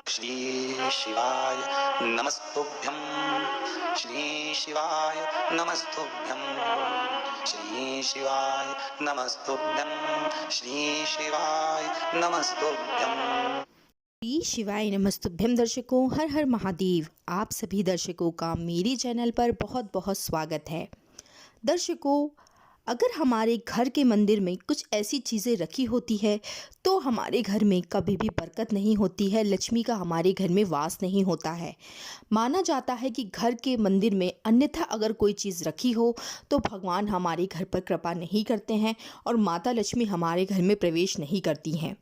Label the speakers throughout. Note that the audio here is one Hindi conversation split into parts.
Speaker 1: श्री शिवाय नमस्तुभ्यं। श्री शिवाय नमस्तुभ्यं। श्री शिवाय नमस्तुभ्यं। श्री शिवाय नमस्तुभ्यं।
Speaker 2: श्री शिवाय नमस्तुभ्यम। दर्शकों, हर हर महादेव। आप सभी दर्शकों का मेरे चैनल पर बहुत बहुत स्वागत है। दर्शकों, अगर हमारे घर के मंदिर में कुछ ऐसी चीज़ें रखी होती है तो हमारे घर में कभी भी बरकत नहीं होती है, लक्ष्मी का हमारे घर में वास नहीं होता है। माना जाता है कि घर के मंदिर में अन्यथा अगर कोई चीज़ रखी हो तो भगवान हमारे घर पर कृपा नहीं करते हैं और माता लक्ष्मी हमारे घर में प्रवेश नहीं करती हैं।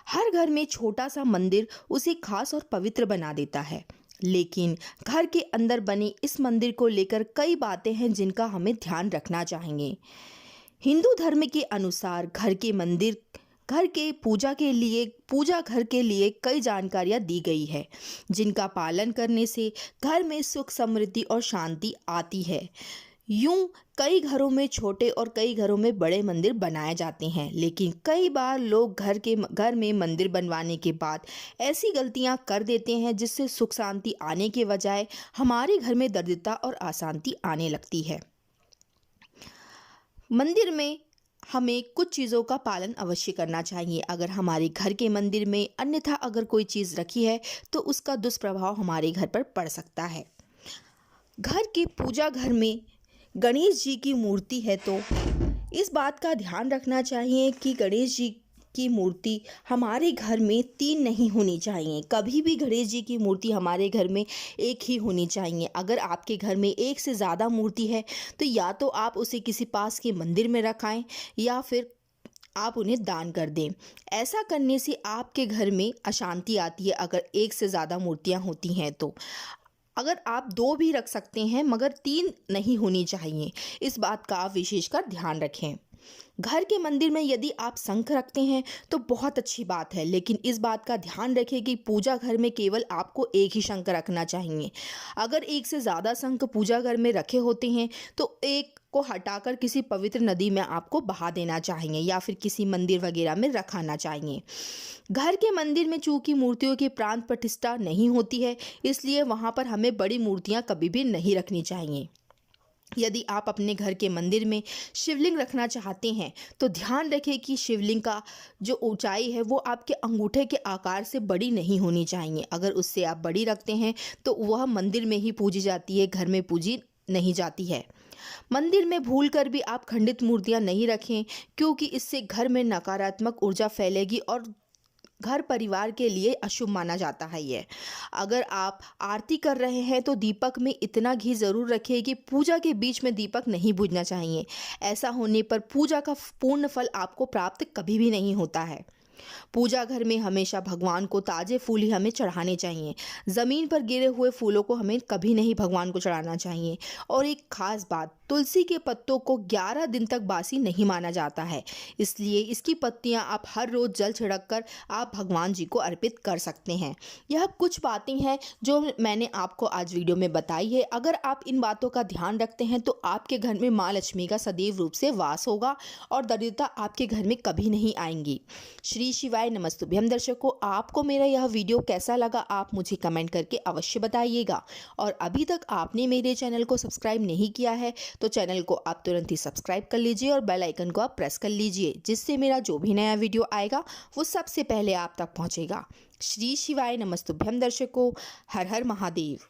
Speaker 2: हर घर में छोटा सा मंदिर उसे खास और पवित्र बना देता है, लेकिन घर के अंदर बने इस मंदिर को लेकर कई बातें हैं जिनका हमें ध्यान रखना चाहिए। हिंदू धर्म के अनुसार घर के मंदिर घर के पूजा घर के लिए कई जानकारियाँ दी गई है जिनका पालन करने से घर में सुख समृद्धि और शांति आती है। यूं कई घरों में छोटे और कई घरों में बड़े मंदिर बनाए जाते हैं, लेकिन कई बार लोग घर में मंदिर बनवाने के बाद ऐसी गलतियां कर देते हैं जिससे सुख शांति आने के बजाय हमारे घर में दरिद्रता और अशांति आने लगती है। मंदिर में हमें कुछ चीज़ों का पालन अवश्य करना चाहिए। अगर हमारे घर के मंदिर में अन्यथा अगर कोई चीज़ रखी है तो उसका दुष्प्रभाव हमारे घर पर पड़ सकता है। घर के पूजा घर में गणेश जी की मूर्ति है तो इस बात का ध्यान रखना चाहिए कि गणेश जी की मूर्ति हमारे घर में 3 नहीं होनी चाहिए। कभी भी गणेश जी की मूर्ति हमारे घर में एक ही होनी चाहिए। अगर आपके घर में एक से ज़्यादा मूर्ति है तो या तो आप उसे किसी पास के मंदिर में रखाएं या फिर आप उन्हें दान कर दें। ऐसा करने से आपके घर में अशांति आती है अगर एक से ज़्यादा मूर्तियां होती हैं तो। अगर आप 2 भी रख सकते हैं मगर 3 नहीं होनी चाहिए, इस बात का आप विशेषकर ध्यान रखें। घर के मंदिर में यदि आप शंख रखते हैं तो बहुत अच्छी बात है, लेकिन इस बात का ध्यान रखें कि पूजा घर में केवल आपको एक ही शंख रखना चाहिए। अगर एक से ज़्यादा शंख पूजा घर में रखे होते हैं तो एक को हटाकर किसी पवित्र नदी में आपको बहा देना चाहिए या फिर किसी मंदिर वगैरह में रखाना चाहिए। घर के मंदिर में चूंकि मूर्तियों की प्राण प्रतिष्ठा नहीं होती है, इसलिए वहाँ पर हमें बड़ी मूर्तियाँ कभी भी नहीं रखनी चाहिए। यदि आप अपने घर के मंदिर में शिवलिंग रखना चाहते हैं तो ध्यान रखें कि शिवलिंग का जो ऊंचाई है वो आपके अंगूठे के आकार से बड़ी नहीं होनी चाहिए। अगर उससे आप बड़ी रखते हैं तो वह मंदिर में ही पूजी जाती है, घर में पूजी नहीं जाती है। मंदिर में भूलकर भी आप खंडित मूर्तियां नहीं रखें, क्योंकि इससे घर में नकारात्मक ऊर्जा फैलेगी और घर परिवार के लिए अशुभ माना जाता है ये। अगर आप आरती कर रहे हैं तो दीपक में इतना घी ज़रूर रखें कि पूजा के बीच में दीपक नहीं बुझना चाहिए। ऐसा होने पर पूजा का पूर्ण फल आपको प्राप्त कभी भी नहीं होता है। पूजा घर में हमेशा भगवान को ताज़े फूल ही हमें चढ़ाने चाहिए। ज़मीन पर गिरे हुए फूलों को हमें कभी नहीं भगवान को चढ़ाना चाहिए। और एक खास बात, तुलसी के पत्तों को 11 दिन तक बासी नहीं माना जाता है, इसलिए इसकी पत्तियां आप हर रोज़ जल छिड़क कर आप भगवान जी को अर्पित कर सकते हैं। यह कुछ बातें हैं जो मैंने आपको आज वीडियो में बताई है। अगर आप इन बातों का ध्यान रखते हैं तो आपके घर में माँ लक्ष्मी का सदैव रूप से वास होगा और दरिद्रता आपके घर में कभी नहीं आएंगी। श्री शिवाय नमस्तुभ्यम। दर्शकों, आपको मेरा यह वीडियो कैसा लगा आप मुझे कमेंट करके अवश्य बताइएगा। और अभी तक आपने मेरे चैनल को सब्सक्राइब नहीं किया है तो चैनल को आप तुरंत ही सब्सक्राइब कर लीजिए और बेल आइकन को आप प्रेस कर लीजिए, जिससे मेरा जो भी नया वीडियो आएगा वो सबसे पहले आप तक पहुंचेगा। श्री शिवाय नमस्तुभ्यम। दर्शकों, हर हर महादेव।